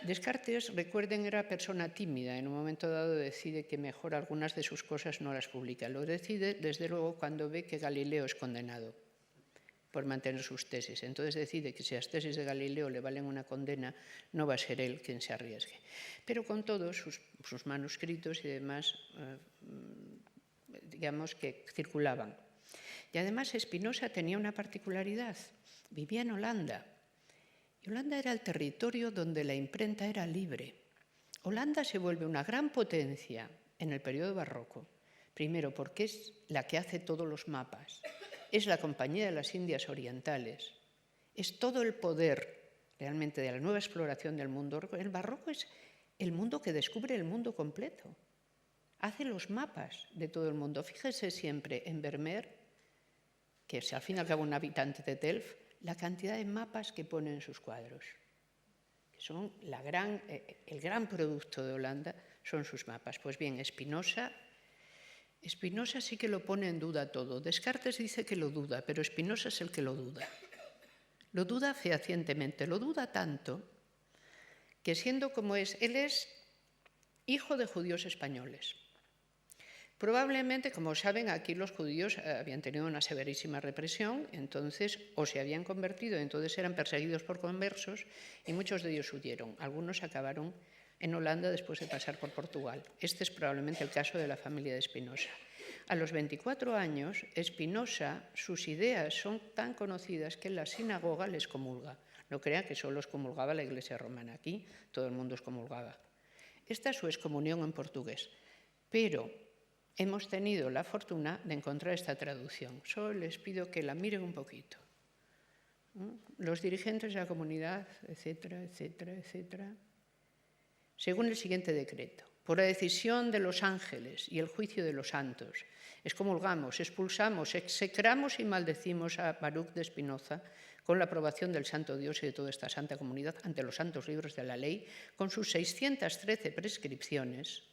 Descartes, recuerden, era persona tímida. En un momento dado decide que mejor algunas de sus cosas no las publica. Lo decide, desde luego, cuando ve que Galileo es condenado por mantener sus tesis. Entonces decide que si las tesis de Galileo le valen una condena, no va a ser él quien se arriesgue. Pero con todos sus manuscritos y demás, digamos que circulaban. Y además Spinoza tenía una particularidad, vivía en Holanda. Y Holanda era el territorio donde la imprenta era libre. Holanda se vuelve una gran potencia en el periodo barroco, primero porque es la que hace todos los mapas, es la Compañía de las Indias Orientales, es todo el poder realmente de la nueva exploración del mundo. El barroco es el mundo que descubre el mundo completo, hace los mapas de todo el mundo. Fíjese siempre en Vermeer, que es al fin y al cabo un habitante de Delft, la cantidad de mapas que pone en sus cuadros, que son el gran producto de Holanda, son sus mapas. Pues bien, Spinoza sí que lo pone en duda todo. Descartes dice que lo duda, pero Spinoza es el que lo duda. Lo duda fehacientemente, lo duda tanto que siendo como es, él es hijo de judíos españoles. Probablemente, como saben, aquí los judíos habían tenido una severísima represión, entonces o se habían convertido, entonces eran perseguidos por conversos y muchos de ellos huyeron. Algunos acabaron en Holanda después de pasar por Portugal. Este es probablemente el caso de la familia de Spinoza. A los 24 años, Spinoza, sus ideas son tan conocidas que en la sinagoga les comulga. No crean que solo excomulgaba la Iglesia romana. Aquí todo el mundo excomulgaba. Esta es su excomunión en portugués. Pero hemos tenido la fortuna de encontrar esta traducción. Solo les pido que la miren un poquito. Los dirigentes de la comunidad, etcétera, etcétera, etcétera. Según el siguiente decreto, por la decisión de los ángeles y el juicio de los santos, excomulgamos, expulsamos, execramos y maldecimos a Baruch de Spinoza con la aprobación del Santo Dios y de toda esta santa comunidad ante los santos libros de la ley, con sus 613 prescripciones,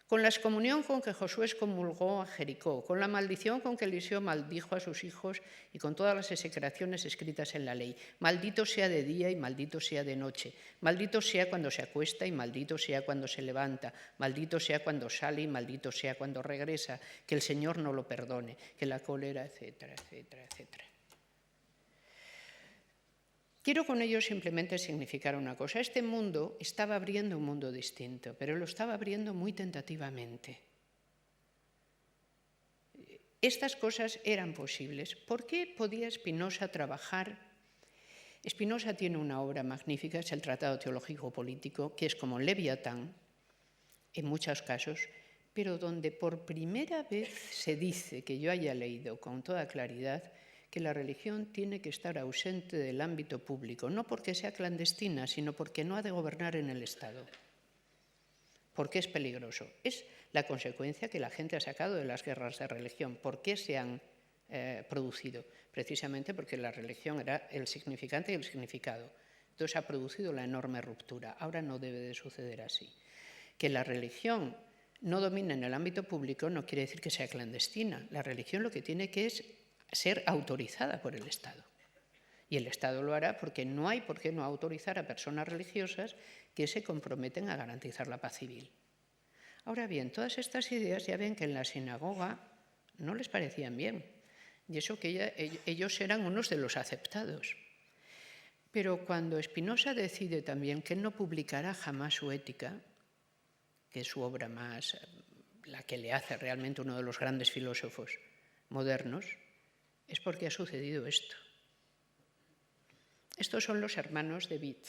con la excomunión con que Josué excomulgó a Jericó, con la maldición con que Eliseo maldijo a sus hijos y con todas las execraciones escritas en la ley. Maldito sea de día y maldito sea de noche. Maldito sea cuando se acuesta y maldito sea cuando se levanta. Maldito sea cuando sale y maldito sea cuando regresa. Que el Señor no lo perdone, que la cólera, etcétera, etcétera, etcétera. Quiero con ello simplemente significar una cosa. Este mundo estaba abriendo un mundo distinto, pero lo estaba abriendo muy tentativamente. Estas cosas eran posibles. ¿Por qué podía Spinoza trabajar? Spinoza tiene una obra magnífica, es el Tratado Teológico Político, que es como Leviatán, en muchos casos, pero donde por primera vez se dice, que yo haya leído con toda claridad, que la religión tiene que estar ausente del ámbito público, no porque sea clandestina, sino porque no ha de gobernar en el Estado, porque es peligroso. Es la consecuencia que la gente ha sacado de las guerras de religión. ¿Por qué se han producido? Precisamente porque la religión era el significante y el significado. Entonces ha producido la enorme ruptura. Ahora no debe de suceder así. Que la religión no domine en el ámbito público no quiere decir que sea clandestina. La religión lo que tiene que es ser autorizada por el Estado. Y el Estado lo hará porque no hay por qué no autorizar a personas religiosas que se comprometen a garantizar la paz civil. Ahora bien, todas estas ideas ya ven que en la sinagoga no les parecían bien. Y eso que ellos eran unos de los aceptados. Pero cuando Spinoza decide también que no publicará jamás su Ética, que es su obra más, la que le hace realmente uno de los grandes filósofos modernos, es porque ha sucedido esto. Estos son los hermanos de Witt,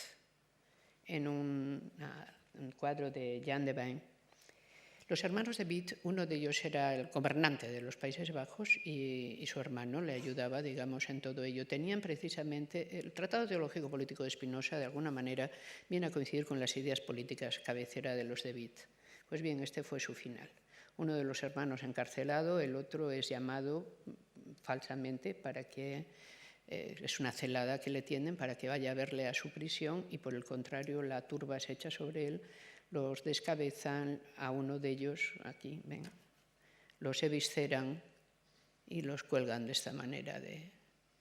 en un cuadro de Jan de Bijn. Los hermanos de Witt, uno de ellos era el gobernante de los Países Bajos y su hermano le ayudaba, digamos, en todo ello. Tenían precisamente, el Tratado Teológico Político de Spinoza, de alguna manera, viene a coincidir con las ideas políticas cabecera de los de Witt. Pues bien, este fue su final. Uno de los hermanos encarcelado, el otro es llamado falsamente para que Es una celada que le tienden para que vaya a verle a su prisión y, por el contrario, la turba se echa sobre él, los descabezan, a uno de ellos, aquí, ven, los evisceran y los cuelgan de esta manera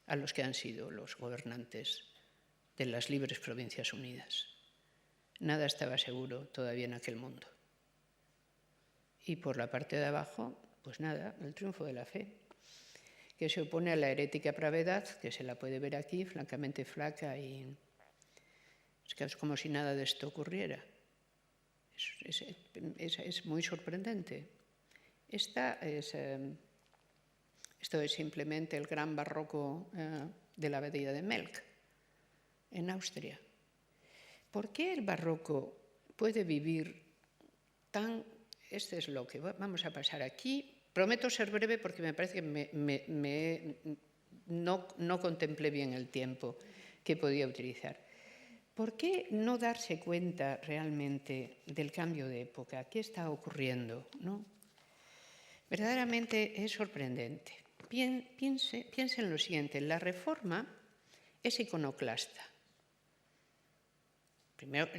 a los que han sido los gobernantes de las libres Provincias Unidas. Nada estaba seguro todavía en aquel mundo. Y por la parte de abajo, pues nada, el triunfo de la fe, que se opone a la herética pravedad, que se la puede ver aquí, francamente flaca, y es como si nada de esto ocurriera. Es muy sorprendente. Esto es simplemente el gran barroco de la abadía de Melk, en Austria. ¿Por qué el barroco puede vivir tan... Este es lo que vamos a pasar aquí. Prometo ser breve porque me parece que no contemplé bien el tiempo que podía utilizar. ¿Por qué no darse cuenta realmente del cambio de época? ¿Qué está ocurriendo? ¿No? Verdaderamente es sorprendente. Piense en lo siguiente. La Reforma es iconoclasta. Primero,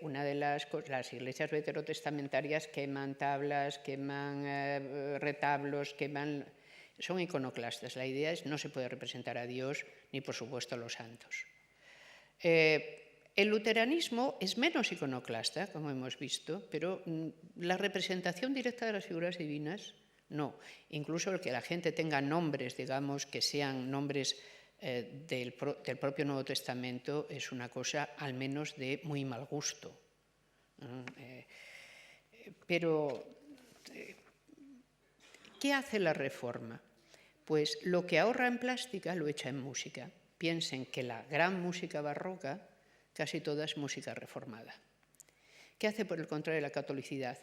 una de las iglesias veterotestamentarias queman tablas, queman retablos, son iconoclastas. La idea es no se puede representar a Dios ni, por supuesto, a los santos. El luteranismo es menos iconoclasta, como hemos visto, pero la representación directa de las figuras divinas, no. Incluso el que la gente tenga nombres, digamos, que sean nombres del propio Nuevo Testamento es una cosa al menos de muy mal gusto. Pero, ¿qué hace la Reforma? Pues lo que ahorra en plástica lo echa en música. Piensen que la gran música barroca casi toda es música reformada. ¿Qué hace por el contrario la catolicidad?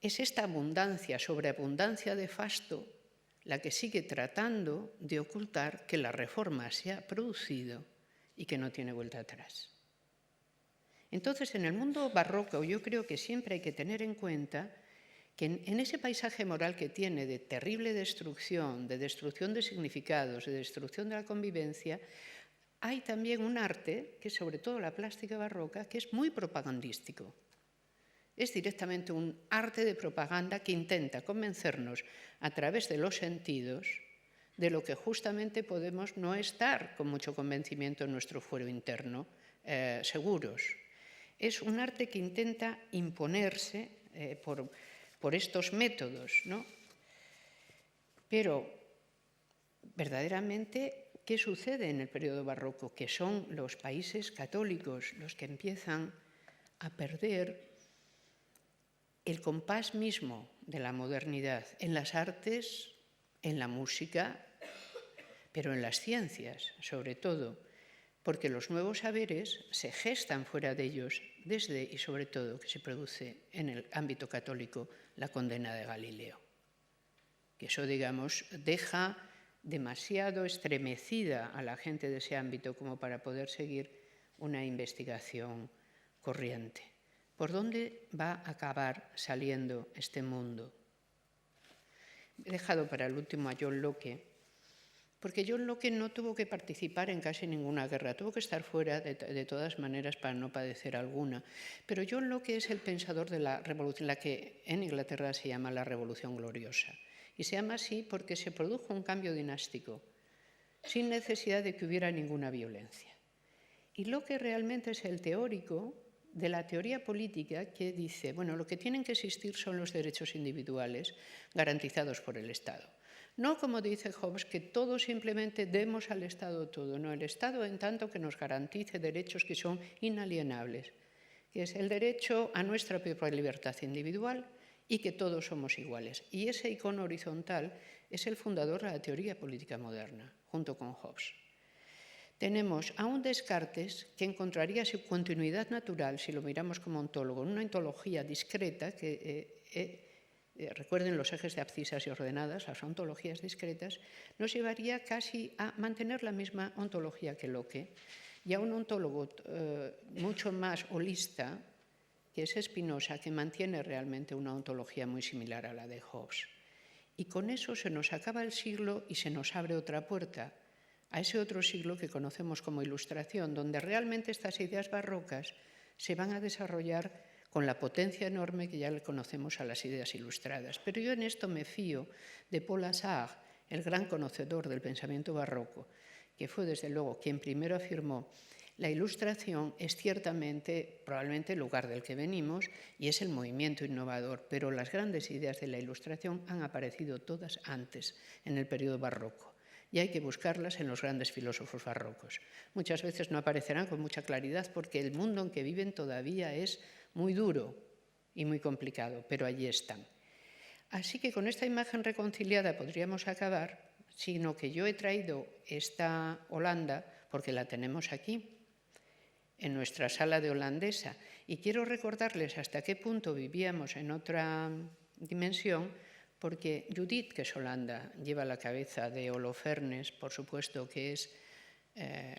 Es esta abundancia, sobreabundancia de fasto, la que sigue tratando de ocultar que la Reforma se ha producido y que no tiene vuelta atrás. Entonces, en el mundo barroco yo creo que siempre hay que tener en cuenta que en ese paisaje moral que tiene de terrible destrucción de significados, de destrucción de la convivencia, hay también un arte, que es sobre todo la plástica barroca, que es muy propagandístico. Es directamente un arte de propaganda que intenta convencernos a través de los sentidos de lo que justamente podemos no estar con mucho convencimiento en nuestro fuero interno seguros. Es un arte que intenta imponerse por estos métodos, ¿no? Pero, verdaderamente, ¿qué sucede en el periodo barroco? Que son los países católicos los que empiezan a perder el compás mismo de la modernidad en las artes, en la música, pero en las ciencias, sobre todo, porque los nuevos saberes se gestan fuera de ellos desde y sobre todo que se produce en el ámbito católico la condena de Galileo. Que eso, digamos, deja demasiado estremecida a la gente de ese ámbito como para poder seguir una investigación corriente. ¿Por dónde va a acabar saliendo este mundo? He dejado para el último a John Locke, porque John Locke no tuvo que participar en casi ninguna guerra, tuvo que estar fuera de todas maneras para no padecer alguna. Pero John Locke es el pensador de la revolución, la que en Inglaterra se llama la Revolución Gloriosa. Y se llama así porque se produjo un cambio dinástico, sin necesidad de que hubiera ninguna violencia. Y Locke realmente es el teórico de la teoría política que dice, bueno, lo que tienen que existir son los derechos individuales garantizados por el Estado. No como dice Hobbes, que todo simplemente demos al Estado todo, no, el Estado en tanto que nos garantice derechos que son inalienables, que es el derecho a nuestra propia libertad individual y que todos somos iguales. Y ese icono horizontal es el fundador de la teoría política moderna, junto con Hobbes. Tenemos a un Descartes que encontraría su continuidad natural, si lo miramos como ontólogo, en una ontología discreta, recuerden los ejes de abscisas y ordenadas, las ontologías discretas, nos llevaría casi a mantener la misma ontología que Locke, y a un ontólogo mucho más holista, que es Spinoza, que mantiene realmente una ontología muy similar a la de Hobbes. Y con eso se nos acaba el siglo y se nos abre otra puerta a ese otro siglo que conocemos como Ilustración, donde realmente estas ideas barrocas se van a desarrollar con la potencia enorme que ya le conocemos a las ideas ilustradas. Pero yo en esto me fío de Paul Assart, el gran conocedor del pensamiento barroco, que fue desde luego quien primero afirmó: la Ilustración es ciertamente, probablemente, el lugar del que venimos y es el movimiento innovador, pero las grandes ideas de la Ilustración han aparecido todas antes, en el periodo barroco, y hay que buscarlas en los grandes filósofos barrocos. Muchas veces no aparecerán con mucha claridad porque el mundo en que viven todavía es muy duro y muy complicado, pero allí están. Así que con esta imagen reconciliada podríamos acabar, sino que yo he traído esta Holanda porque la tenemos aquí, en nuestra sala de holandesa, y quiero recordarles hasta qué punto vivíamos en otra dimensión, porque Judith, que es Holanda, lleva la cabeza de Holofernes, por supuesto que es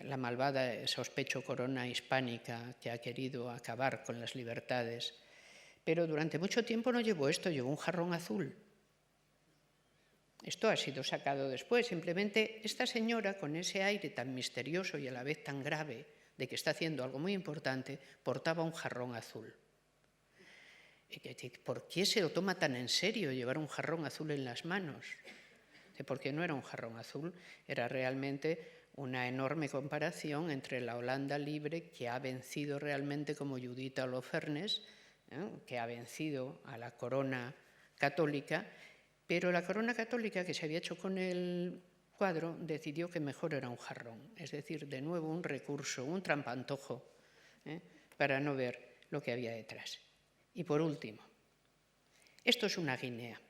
la malvada, sospecho, corona hispánica que ha querido acabar con las libertades, pero durante mucho tiempo no llevó esto, llevó un jarrón azul. Esto ha sido sacado después, simplemente esta señora, con ese aire tan misterioso y a la vez tan grave de que está haciendo algo muy importante, portaba un jarrón azul. ¿Por qué se lo toma tan en serio llevar un jarrón azul en las manos? Porque no era un jarrón azul, era realmente una enorme comparación entre la Holanda libre, que ha vencido realmente como Judith Holofernes, que ha vencido a la corona católica, pero la corona católica, que se había hecho con el cuadro, decidió que mejor era un jarrón, es decir, de nuevo un recurso, un trampantojo, para no ver lo que había detrás. Y por último, esto es una guinea.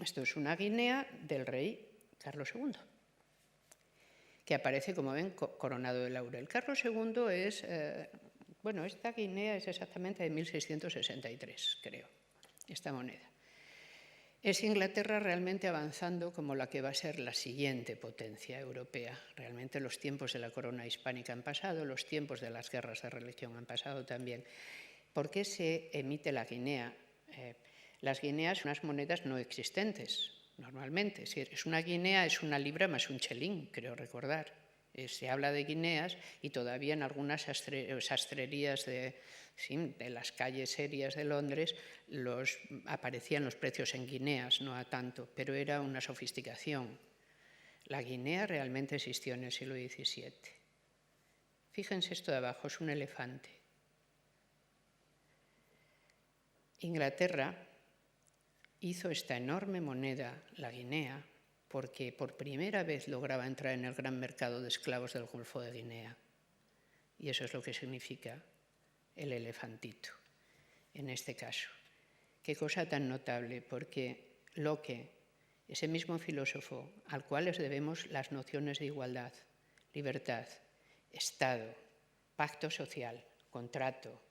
Esto es una guinea del rey Carlos II, que aparece, como ven, coronado de laurel. Carlos II es, esta guinea es exactamente de 1663, creo, esta moneda. Es Inglaterra realmente avanzando como la que va a ser la siguiente potencia europea. Realmente los tiempos de la corona hispánica han pasado, los tiempos de las guerras de religión han pasado también. ¿Por qué se emite la guinea? Las guineas son unas monedas no existentes, normalmente. Si es una guinea, es una libra más un chelín, creo recordar. Se habla de guineas y todavía en algunas sastrerías de las calles serias de Londres aparecían los precios en guineas, no a tanto, pero era una sofisticación. La guinea realmente existió en el siglo XVII. Fíjense esto de abajo, es un elefante. Inglaterra hizo esta enorme moneda, la guinea, porque por primera vez lograba entrar en el gran mercado de esclavos del Golfo de Guinea. Y eso es lo que significa el elefantito, en este caso. Qué cosa tan notable, porque Locke, ese mismo filósofo al cual les debemos las nociones de igualdad, libertad, Estado, pacto social, contrato,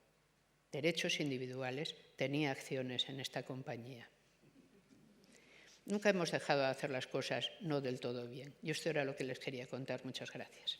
derechos individuales, tenía acciones en esta compañía. Nunca hemos dejado de hacer las cosas no del todo bien. Y esto era lo que les quería contar. Muchas gracias.